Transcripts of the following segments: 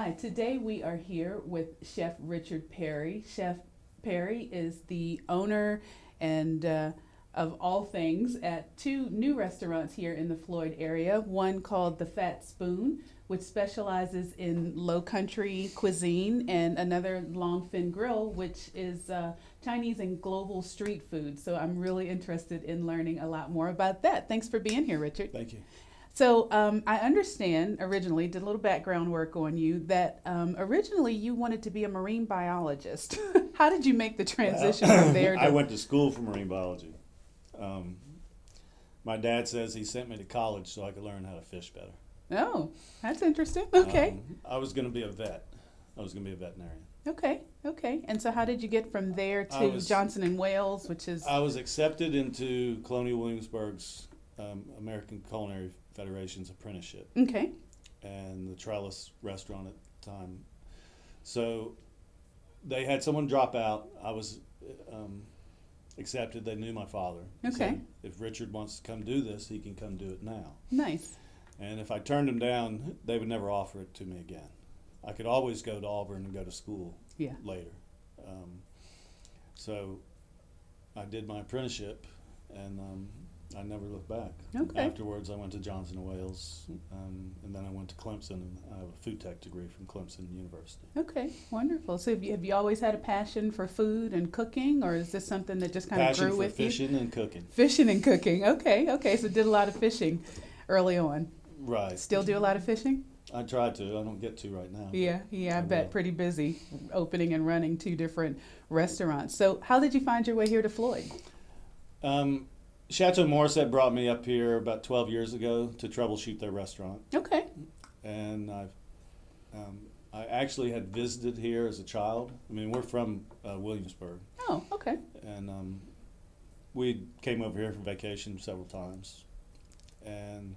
Hi, today we are here with Chef Richard Perry. Chef Perry is the owner and of all things at two new restaurants here in the Floyd area. One called The Fat Spoon, which specializes in low country cuisine, and another Longfin Grill, which is Chinese and global street food. So I'm really interested in learning a lot more about that. Thanks for being here, Richard. Thank you. So I understand originally, did a little background work on you, that originally you wanted to be a marine biologist. How did you make the transition from there to... I went to school for marine biology. My dad says he sent me to college so I could learn how to fish better. Oh, that's interesting. Okay. I was going to be a vet. I was going to be a veterinarian. Okay. And so how did you get from there to Johnson and Wales, which is... I was accepted into Colonial Williamsburg's American Culinary Federation's apprenticeship. Okay. And the Trellis restaurant at the time. So they had someone drop out. I was accepted. They knew my father. Okay. Said, if Richard wants to come do this, he can come do it now. Nice. And if I turned him down, they would never offer it to me again. I could always go to Auburn and go to school later. So I did my apprenticeship, and I never looked back. Okay. Afterwards, I went to Johnson and Wales, and then I went to Clemson, and I have a food tech degree from Clemson University. Okay, wonderful. So have you always had a passion for food and cooking, or is this something that just kind of grew with you? Passion for fishing and cooking. Fishing and cooking. Okay. So did a lot of fishing early on. Right. Still do a lot of fishing? I try to. I don't get to right now. Yeah. I bet pretty busy opening and running two different restaurants. So how did you find your way here to Floyd? Chateau Morissette brought me up here about 12 years ago to troubleshoot their restaurant. Okay. And I actually had visited here as a child. I mean, we're from Williamsburg. Oh, okay. And we came over here for vacation several times. And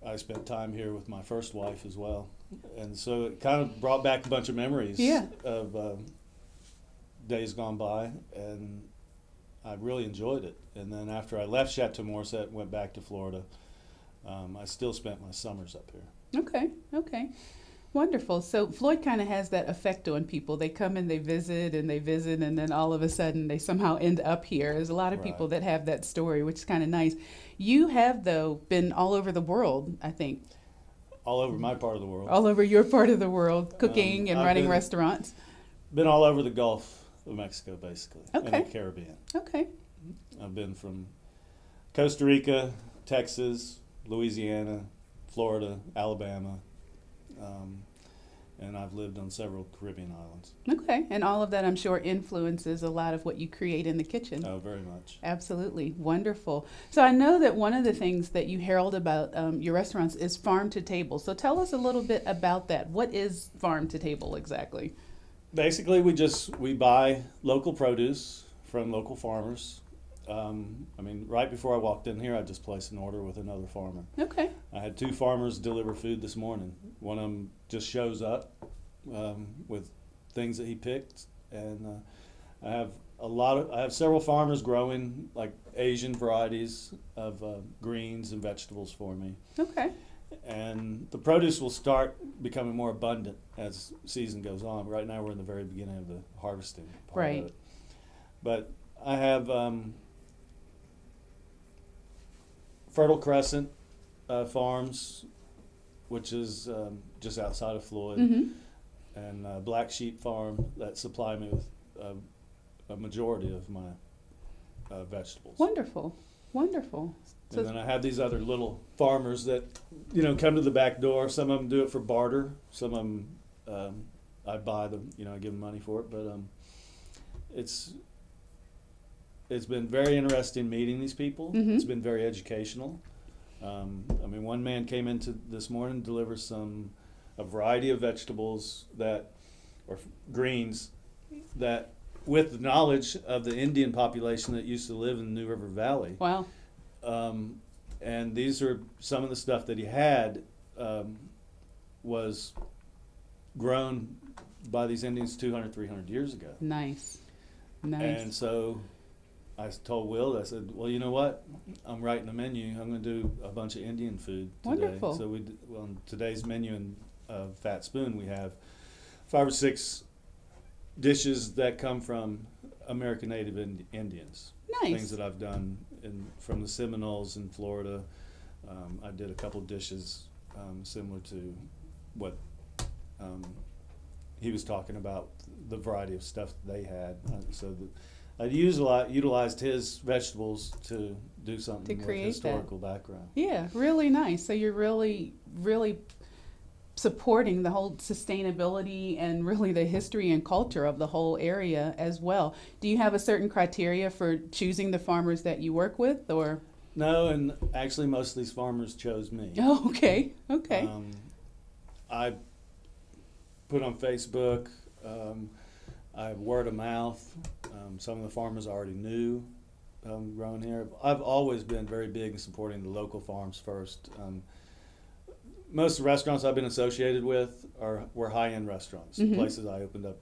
I spent time here with my first wife as well. And so it kind of brought back a bunch of memories of days gone by. And I really enjoyed it. And then after I left Chateau Morissette and went back to Florida, I still spent my summers up here. Okay. Wonderful. So Floyd kind of has that effect on people. They come and they visit, and then all of a sudden they somehow end up here. There's a lot of people that have that story, which is kind of nice. You have, though, been all over the world, I think. All over my part of the world. All over your part of the world, cooking and running restaurants. Been all over the Gulf of Mexico, basically, and Okay. the Caribbean. Okay. I've been from Costa Rica, Texas, Louisiana, Florida, Alabama, and I've lived on several Caribbean islands. Okay. And all of that, I'm sure, influences a lot of what you create in the kitchen. Oh, very much. Absolutely. Wonderful. So I know that one of the things that you herald about your restaurants is farm to table. So tell us a little bit about that. What is farm to table exactly? Basically, we buy local produce from local farmers. I mean, right before I walked in here, I just placed an order with another farmer. Okay. I had two farmers deliver food this morning. One of them just shows up with things that he picked, and I have several farmers growing like Asian varieties of greens and vegetables for me. Okay. And the produce will start becoming more abundant as season goes on. Right now, we're in the very beginning of the harvesting part of it. But I have Fertile Crescent Farms, which is just outside of Floyd, and Black Sheep Farm that supply me with a majority of my vegetables. Wonderful. So And then I have these other little farmers that, come to the back door. Some of them do it for barter. Some of them, I buy them, I give them money for it. But it's been very interesting meeting these people. It's been very educational. I mean, one man came into this morning, delivered a variety of vegetables or greens that, with the knowledge of the Indian population that used to live in the New River Valley. Wow. And these are some of the stuff that he had was grown by these Indians 200, 300 years ago. Nice. And so I told Will, I said, well, you know what? I'm writing a menu. I'm going to do a bunch of Indian food today. Wonderful. So on today's menu and Fat Spoon, we have 5 or 6 dishes that come from American Native Indians. Nice. Things that I've done from the Seminoles in Florida. I did a couple dishes similar to what he was talking about, the variety of stuff that they had. I utilized his vegetables to do something with create historical background. Yeah, really nice. So you're really, really supporting the whole sustainability and really the history and culture of the whole area as well. Do you have a certain criteria for choosing the farmers that you work with, or? No, and actually most of these farmers chose me. Oh, okay, okay. I put on Facebook, I have word of mouth. Some of the farmers I already knew growing here. I've always been very big in supporting the local farms first. Most of the restaurants I've been associated with were high-end restaurants, places I opened up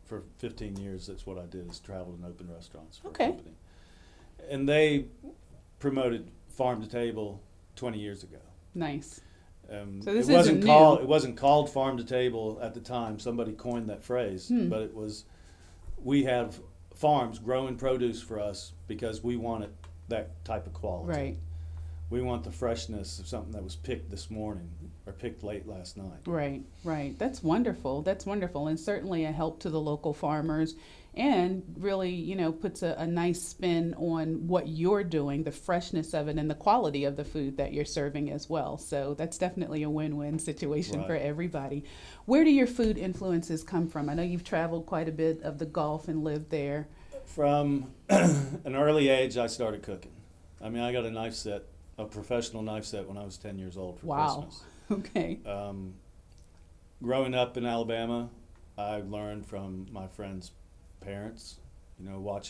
for 15 years. That's what I did, is travel and open restaurants for a company. And they promoted farm to table 20 years ago. Nice. So this isn't new. It wasn't called farm to table at the time. Somebody coined that phrase, but it was. We have farms growing produce for us because we wanted that type of quality. Right. We want the freshness of something that was picked this morning or picked late last night. Right, right. That's wonderful. That's wonderful, and certainly a help to the local farmers, and really, you know, puts a nice spin on what you're doing, the freshness of it, and the quality of the food that you're serving as well. So that's definitely a win-win situation for everybody. Where do your food influences come from? I know you've traveled quite a bit of the Gulf and lived there. From an early age, I started cooking. I mean, I got a professional knife set when I was 10 years old for Christmas. Okay. Growing up in Alabama, I learned from my friends' parents, you know,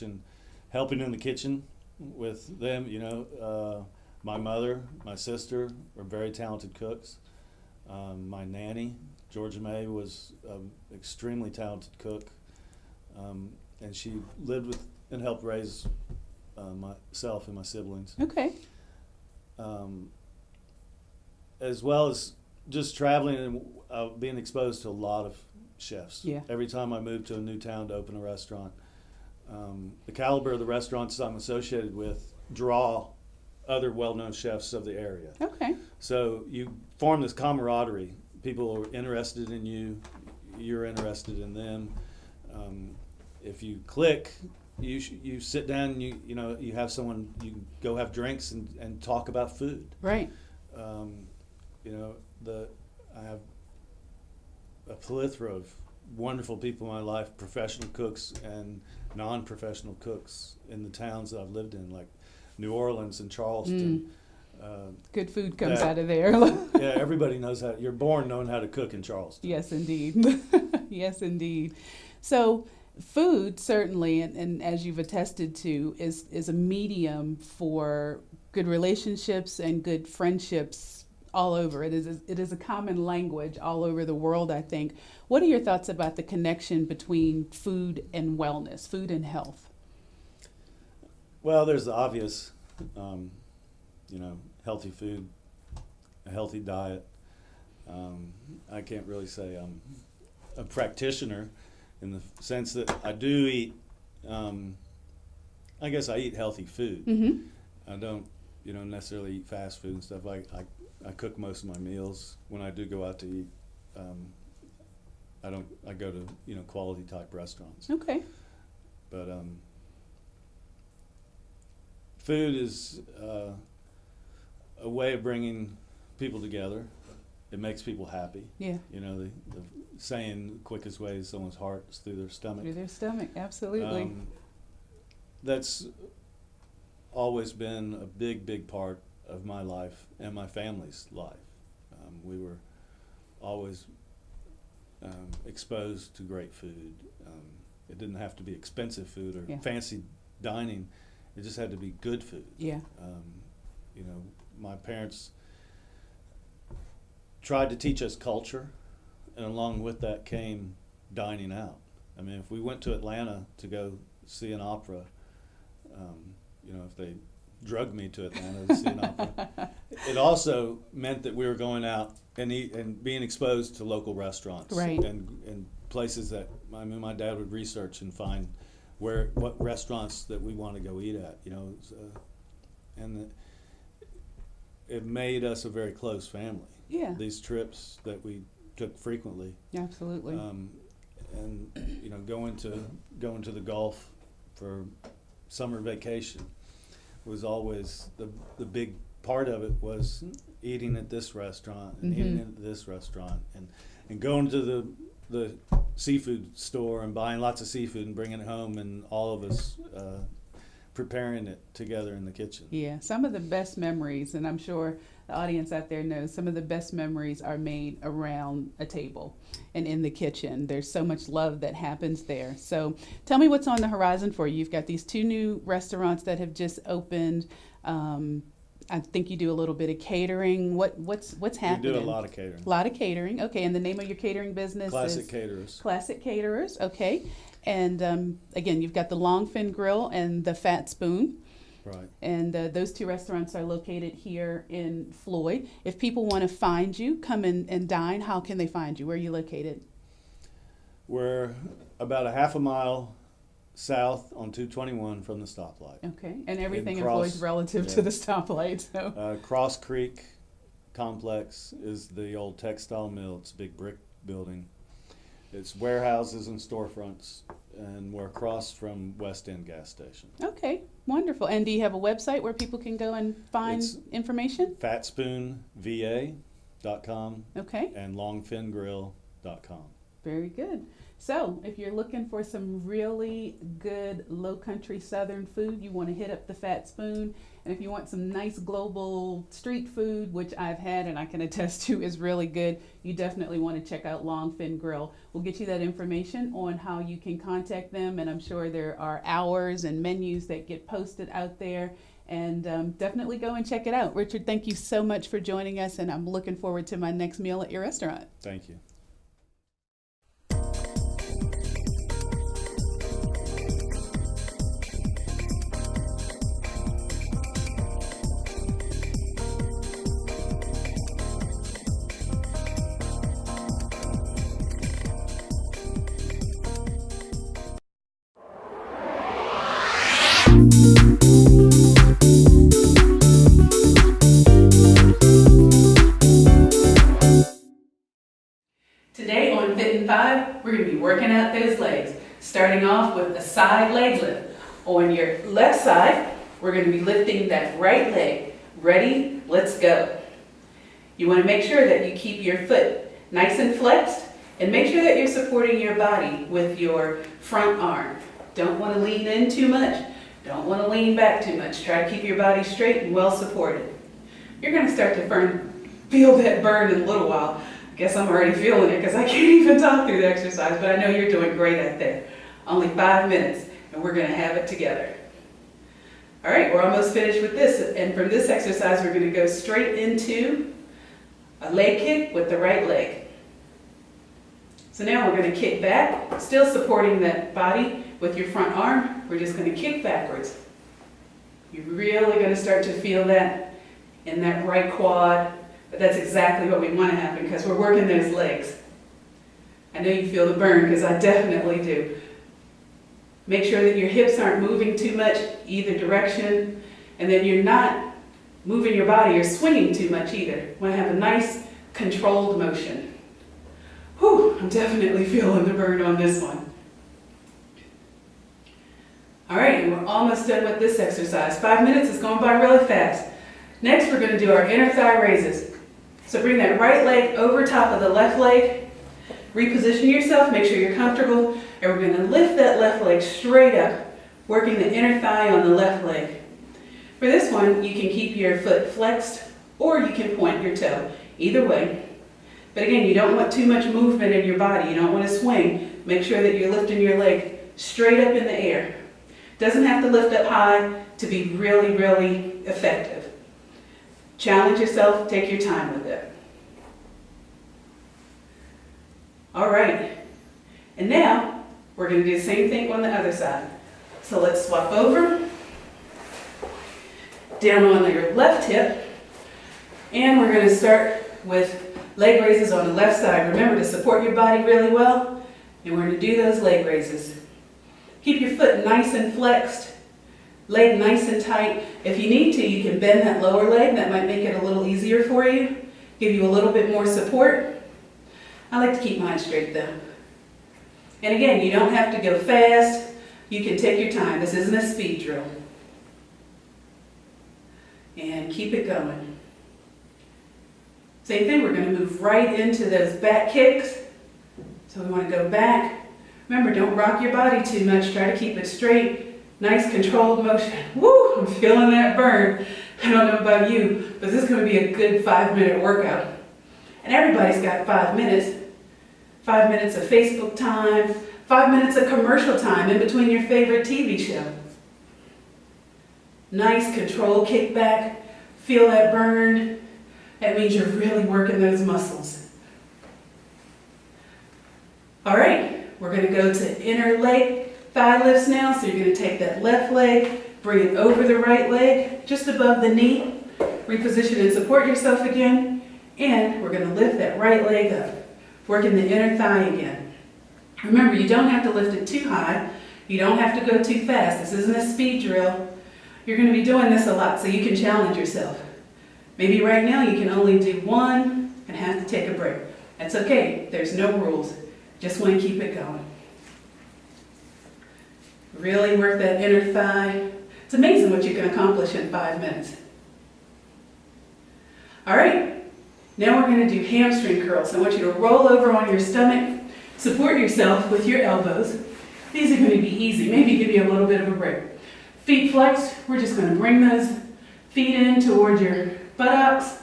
helping in the kitchen with them. You know, my mother, my sister were very talented cooks. My nanny, Georgia May, was an extremely talented cook, and she lived with and helped raise myself and my siblings. Okay. As well as just traveling and being exposed to a lot of chefs. Yeah. Every time I moved to a new town to open a restaurant, the caliber of the restaurants I'm associated with draw other well-known chefs of the area. Okay. So you form this camaraderie. People are interested in you. You're interested in them. If you click, you sit down and you know you have someone, you can go have drinks and talk about food. Right. You know, I have a plethora of wonderful people in my life, professional cooks and non-professional cooks in the towns that I've lived in, like New Orleans and Charleston. Good food comes out of there. Yeah, everybody knows how. You're born knowing how to cook in Charleston. Yes, indeed. Yes, indeed. So food, certainly, and as you've attested to, is a medium for good relationships and good friendships all over. It is a common language all over the world, I think. What are your thoughts about the connection between food and wellness, food and health? Well, there's the obvious, you know, healthy food, a healthy diet. I can't really say I'm a practitioner in the sense that I do eat, I guess I eat healthy food. Mm-hmm. I don't, you know, necessarily eat fast food and stuff. I cook most of my meals. When I do go out to eat, I go to, you know, quality type restaurants. Okay. But food is a way of bringing people together. It makes people happy. Yeah. You know, the saying, the quickest way to someone's heart is through their stomach. Through their stomach, absolutely. That's always been a big, big part of my life and my family's life. We were always exposed to great food. It didn't have to be expensive food or fancy dining. It just had to be good food. Yeah. You know, my parents tried to teach us culture, and along with that came dining out. I mean, if we went to Atlanta to go see an opera, you know, if they drug me to Atlanta to see an opera. It also meant that we were going out and eat and being exposed to local restaurants, Right. and places that my dad would research and find what restaurants that we want to go eat at, and it made us a very close family. Yeah, These trips that we took frequently, absolutely. and going to the Gulf for summer vacation was always the big part of it, was eating at this restaurant and eating at this restaurant, and going to the seafood store and buying lots of seafood and bringing it home, and all of us preparing it together in the kitchen. Yeah, some of the best memories, and I'm sure the audience out there knows, some of the best memories are made around a table and in the kitchen. There's so much love that happens there. So tell me what's on the horizon for you. You've got these 2 new restaurants that have just opened. I think you do a little bit of catering. What's happening? We do a lot of catering. A lot of catering. Okay, and the name of your catering business Classic is Caterers. Classic Caterers. Okay, and again, you've got the Longfin Grill and the Fat Spoon. Right. And those 2 restaurants are located here in Floyd. If people want to find you, come in and dine, how can they find you? Where are you located? We're about a half a mile south on 221 from the stoplight. Okay, and everything in Cross- Floyd's relative to yeah. the stoplight. So Cross Creek Complex is the old textile mill. It's a big brick building. It's warehouses and storefronts, and we're across from West End gas station. okay, wonderful. And do you have a website where people can go and find It's- information? fatspoonva.com Okay. and longfingrill.com. Very good. So, if you're looking for some really good low country southern food, you want to hit up the Fat Spoon. And if you want some nice global street food, which I've had and I can attest to is really good, you definitely want to check out Longfin Grill. We'll get you that information on how you can contact them, and I'm sure there are hours and menus that get posted out there. And definitely go and check it out. Richard, thank you so much for joining us, and I'm looking forward to my next meal at your restaurant. Thank you. Today on Fit in 5, we're going to be working out those legs, starting off with a side leg lift. On your left side, we're going to be lifting that right leg. Ready? Let's go. You want to make sure that you keep your foot nice and flexed, and make sure that you're supporting your body with your front arm. Don't want to lean in too much. Don't want to lean back too much. Try to keep your body straight and well supported. You're going to start to feel that burn in a little while. Guess I'm already feeling it because I can't even talk through the exercise, but I know you're doing great out there. Only 5 minutes, and we're going to have it together. All right, we're almost finished with this, and from this exercise, we're going to go straight into a leg kick with the right leg. So now we're going to kick back, still supporting that body with your front arm. We're just going to kick backwards. You're really going to start to feel that in that right quad. But that's exactly what we want to happen because we're working those legs. I know you feel the burn because I definitely do. Make sure that your hips aren't moving too much either direction, and that you're not moving your body or swinging too much either. You want to have a nice controlled motion. Whew, I'm definitely feeling the burn on this one. All right, and we're almost done with this exercise. 5 minutes is going by really fast. Next, we're going to do our inner thigh raises. So bring that right leg over top of the left leg. Reposition yourself, make sure you're comfortable. And we're going to lift that left leg straight up, working the inner thigh on the left leg. For this one, you can keep your foot flexed or you can point your toe. Either way. But again, you don't want too much movement in your body. You don't want to swing. Make sure that you're lifting your leg straight up in the air. Doesn't have to lift up high to be really, really effective. Challenge yourself, take your time with it. All right, and now we're going to do the same thing on the other side. So let's swap over. down on your left hip. And we're gonna start with leg raises on the left side. Remember to support your body really well, and we're gonna do those leg raises. Keep your foot nice and flexed, leg nice and tight. If you need to, you can bend that lower leg. That might make it a little easier for you, give you a little bit more support. I like to keep mine straight though. And again, you don't have to go fast. You can take your time. This isn't a speed drill. And keep it going. Same thing, we're going to move right into those back kicks. So we want to go back. Remember, don't rock your body too much. Try to keep it straight. Nice controlled motion. Woo! I'm feeling that burn. I don't know about you, but this is going to be a good 5-minute workout. And everybody's got 5 minutes. 5 minutes of Facebook time, 5 minutes of commercial time in between your favorite TV show. Nice controlled kickback. Feel that burn. That means you're really working those muscles. All right, we're going to go to inner leg thigh lifts now. So you're going to take that left leg, bring it over the right leg, just above the knee. Reposition and support yourself again. And we're going to lift that right leg up, working the inner thigh again. Remember, you don't have to lift it too high. You don't have to go too fast. This isn't a speed drill. You're going to be doing this a lot, so you can challenge yourself. Maybe right now you can only do one and have to take a break. That's okay. There's no rules. Just want to keep it going. Really work that inner thigh. It's amazing what you can accomplish in 5 minutes. All right. Now we're going to do hamstring curls. I want you to roll over on your stomach, support yourself with your elbows. These are going to be easy. Maybe give you a little bit of a break. Feet flexed. We're just going to bring those feet in toward your buttocks.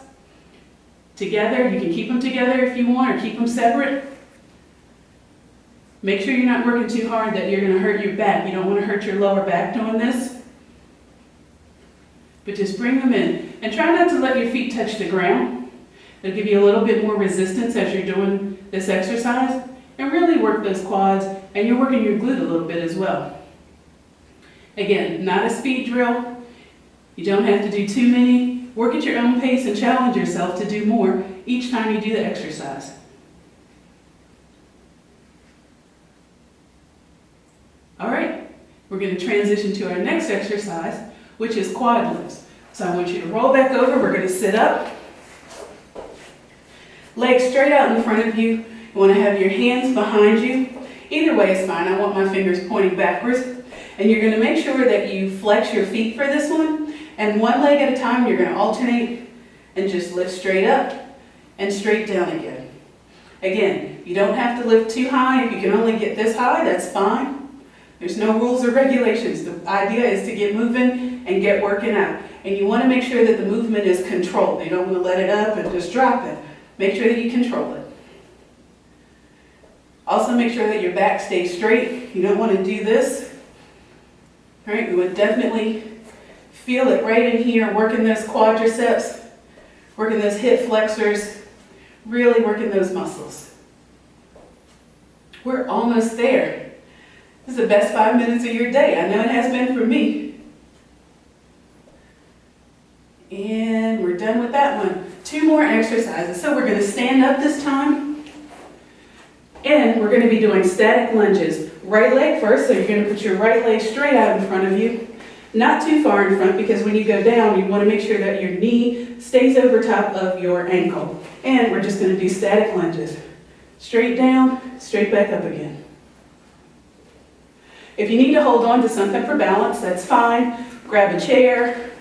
Together. You can keep them together if you want, or keep them separate. Make sure you're not working too hard that you're going to hurt your back. You don't want to hurt your lower back doing this. But just bring them in. And try not to let your feet touch the ground. It'll give you a little bit more resistance as you're doing this exercise. And really work those quads. And you're working your glute a little bit as well. Again, not a speed drill. You don't have to do too many. Work at your own pace and challenge yourself to do more each time you do the exercise. All right, we're going to transition to our next exercise, which is quad lifts. So I want you to roll back over. We're going to sit up. Legs straight out in front of you. You want to have your hands behind you. Either way is fine. I want my fingers pointing backwards. And you're going to make sure that you flex your feet for this one. And one leg at a time, you're going to alternate and just lift straight up and straight down again. Again, you don't have to lift too high. If you can only get this high, that's fine. There's no rules or regulations. The idea is to get moving and get working out. And you want to make sure that the movement is controlled. You don't want to let it up and just drop it. Make sure that you control it. Also make sure that your back stays straight. You don't want to do this. All right, we would definitely feel it right in here, working those quadriceps, working those hip flexors, really working those muscles. We're almost there. This is the best 5 minutes of your day. I know it has been for me. And we're done with that one. 2 more exercises. So we're going to stand up this time. And we're going to be doing static lunges. Right leg first, so you're going to put your right leg straight out in front of you. Not too far in front, because when you go down, you want to make sure that your knee stays over top of your ankle. And we're just going to do static lunges. Straight down, straight back up again. If you need to hold on to something for balance, that's fine. Grab a chair,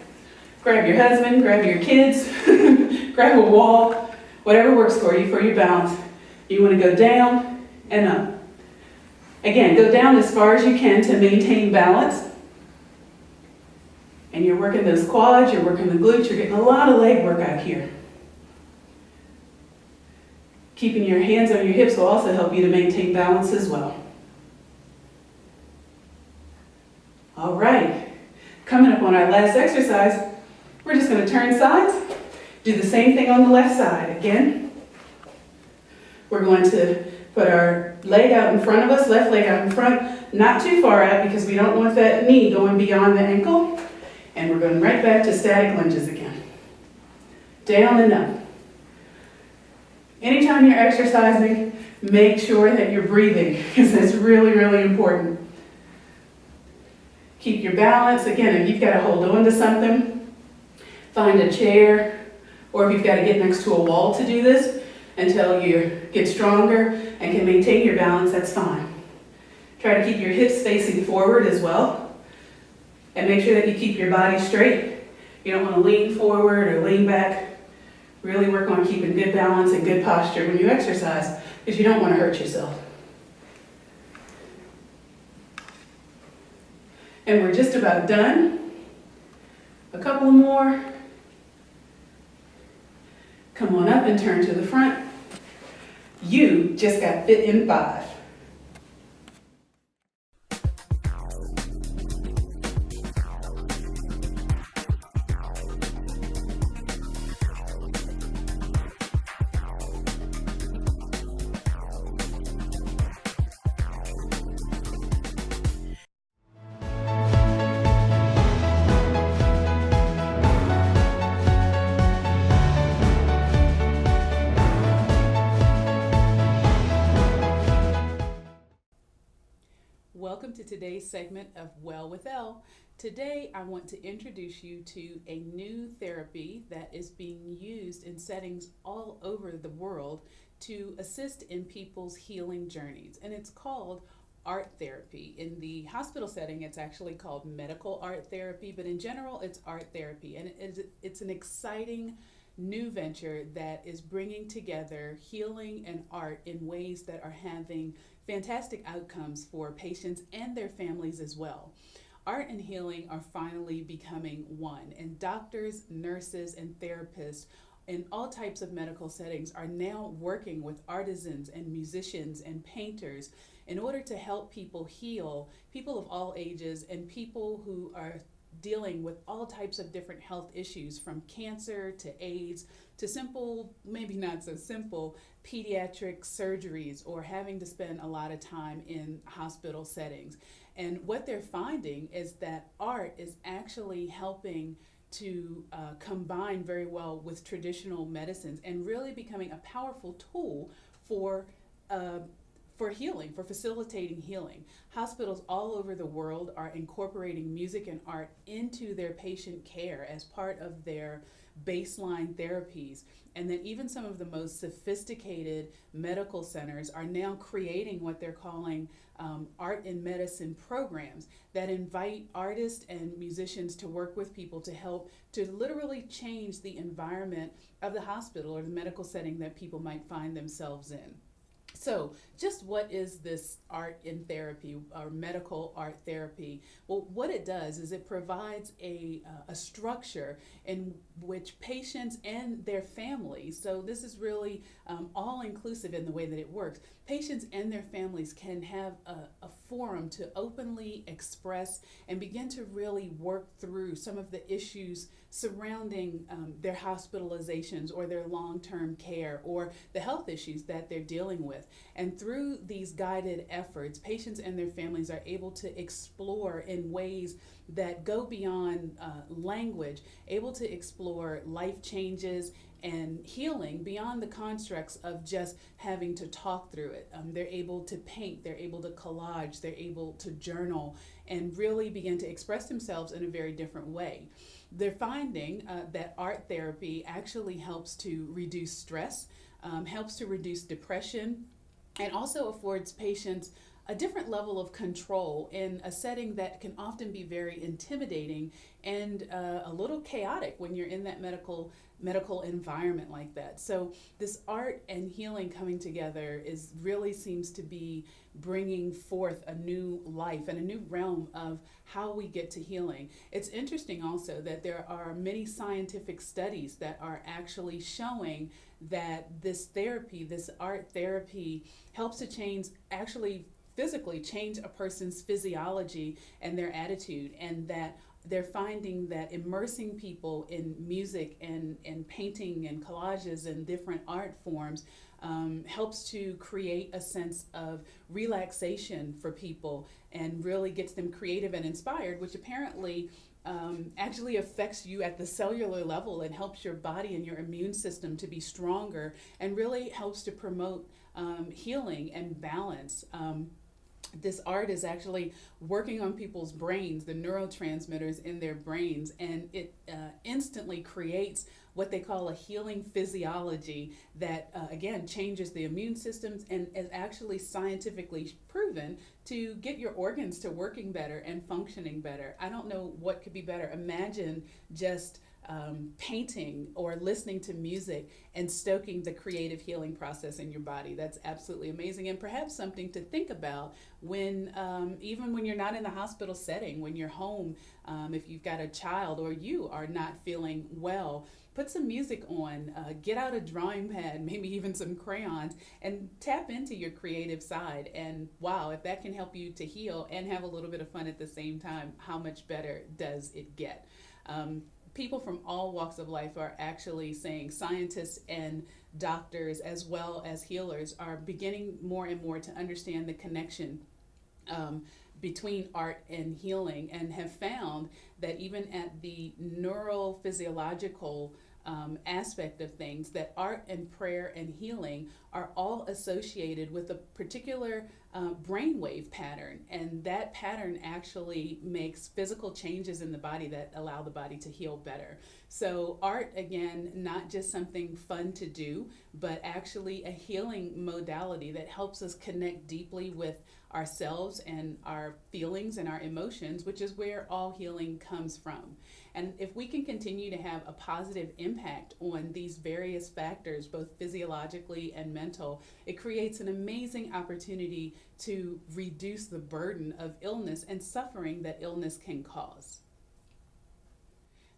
grab your husband, grab your kids, grab a wall, whatever works for you for your balance. You want to go down and up. Again, go down as far as you can to maintain balance. And you're working those quads, you're working the glutes, you're getting a lot of leg work out here. Keeping your hands on your hips will also help you to maintain balance as well. All right, coming up on our last exercise, we're just going to turn sides, do the same thing on the left side. Again, we're going to put our leg out in front of us, left leg out in front, not too far out because we don't want that knee going beyond the ankle. And we're going right back to static lunges again. Down and up. Anytime you're exercising, make sure that you're breathing, because that's really, really important. Keep your balance. Again, if you've got to hold on to something, find a chair, or if you've got to get next to a wall to do this until you get stronger and can maintain your balance, that's fine. Try to keep your hips facing forward as well, and make sure that you keep your body straight. You don't want to lean forward or lean back. Really work on keeping good balance and good posture when you exercise, because you don't want to hurt yourself. And we're just about done. A couple more. Come on up and turn to the front. You just got fit in 5. Welcome to today's segment of Well with Elle. Today I want to introduce you to a new therapy that is being used in settings all over the world to assist in people's healing journeys, and it's called art therapy. In the hospital setting, it's actually called medical art therapy, but in general, it's art therapy, and it's an exciting new venture that is bringing together healing and art in ways that are having fantastic outcomes for patients and their families as well. Art and healing are finally becoming one, and doctors, nurses, and therapists in all types of medical settings are now working with artisans and musicians and painters in order to help people heal, people of all ages and people who are dealing with all types of different health issues, from cancer to AIDS to simple, maybe not so simple, pediatric surgeries or having to spend a lot of time in hospital settings. And what they're finding is that art is actually helping to combine very well with traditional medicines and really becoming a powerful tool for healing, for facilitating healing. Hospitals all over the world are incorporating music and art into their patient care as part of their baseline therapies. And then even some of the most sophisticated medical centers are now creating what they're calling art in medicine programs that invite artists and musicians to work with people to help to literally change the environment of the hospital or the medical setting that people might find themselves in. So just what is this art in therapy or medical art therapy? Well, what it does is it provides a structure in which patients and their families, so this is really all inclusive in the way that it works, patients and their families can have a forum to openly express and begin to really work through some of the issues surrounding their hospitalizations or their long-term care or the health issues that they're dealing with. And through these guided efforts, patients and their families are able to explore in ways that go beyond language, able to explore life changes and healing beyond the constructs of just having to talk through it. They're able to paint, they're able to collage, they're able to journal and really begin to express themselves in a very different way. They're finding that art therapy actually helps to reduce stress, helps to reduce depression, and also affords patients a different level of control in a setting that can often be very intimidating and a little chaotic when you're in that medical environment like that. So this art and healing coming together really seems to be bringing forth a new life and a new realm of how we get to healing. It's interesting also that there are many scientific studies that are actually showing that this therapy, this art therapy, helps to physically change a person's physiology and their attitude, and that they're finding that immersing people in music and painting and collages and different art forms helps to create a sense of relaxation for people and really gets them creative and inspired, which apparently actually affects you at the cellular level and helps your body and your immune system to be stronger and really helps to promote healing and balance. This art is actually working on people's brains, the neurotransmitters in their brains, and it instantly creates what they call a healing physiology that, again, changes the immune systems and is actually scientifically proven to get your organs to working better and functioning better. I don't know what could be better. Imagine just painting or listening to music and stoking the creative healing process in your body. That's absolutely amazing, and perhaps something to think about when even when you're not in the hospital setting, when you're home, if you've got a child or you are not feeling well. Put some music on, get out a drawing pad, maybe even some crayons, and tap into your creative side. And wow, if that can help you to heal and have a little bit of fun at the same time, how much better does it get? People from all walks of life are actually saying, scientists and doctors as well as healers are beginning more and more to understand the connection between art and healing, and have found that even at the neurophysiological aspect of things, that art and prayer and healing are all associated with a particular brainwave pattern, and that pattern actually makes physical changes in the body that allow the body to heal better. So art, again, not just something fun to do, but actually a healing modality that helps us connect deeply with ourselves and our feelings and our emotions, which is where all healing comes from. And if we can continue to have a positive impact on these various factors, both physiologically and mental, it creates an amazing opportunity to reduce the burden of illness and suffering that illness can cause.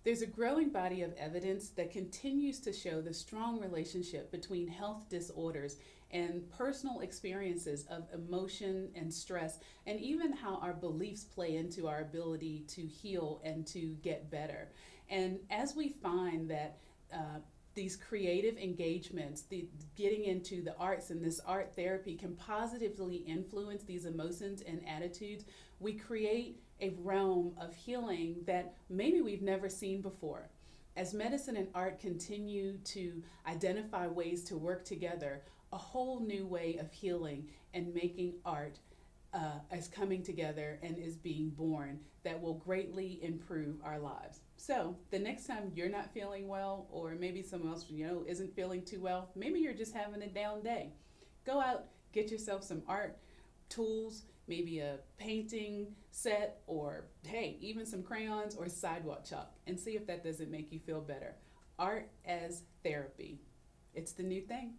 There's a growing body of evidence that continues to show the strong relationship between health disorders and personal experiences of emotion and stress, and even how our beliefs play into our ability to heal and to get better. And as we find that these creative engagements, getting into the arts and this art therapy can positively influence these emotions and attitudes, we create a realm of healing that maybe we've never seen before. As medicine and art continue to identify ways to work together, a whole new way of healing and making art is coming together and is being born that will greatly improve our lives. So the next time you're not feeling well, or maybe someone else isn't feeling too well, maybe you're just having a down day, go out, get yourself some art tools, maybe a painting set, or hey, even some crayons or sidewalk chalk, and see if that doesn't make you feel better. Art as therapy. It's the new thing.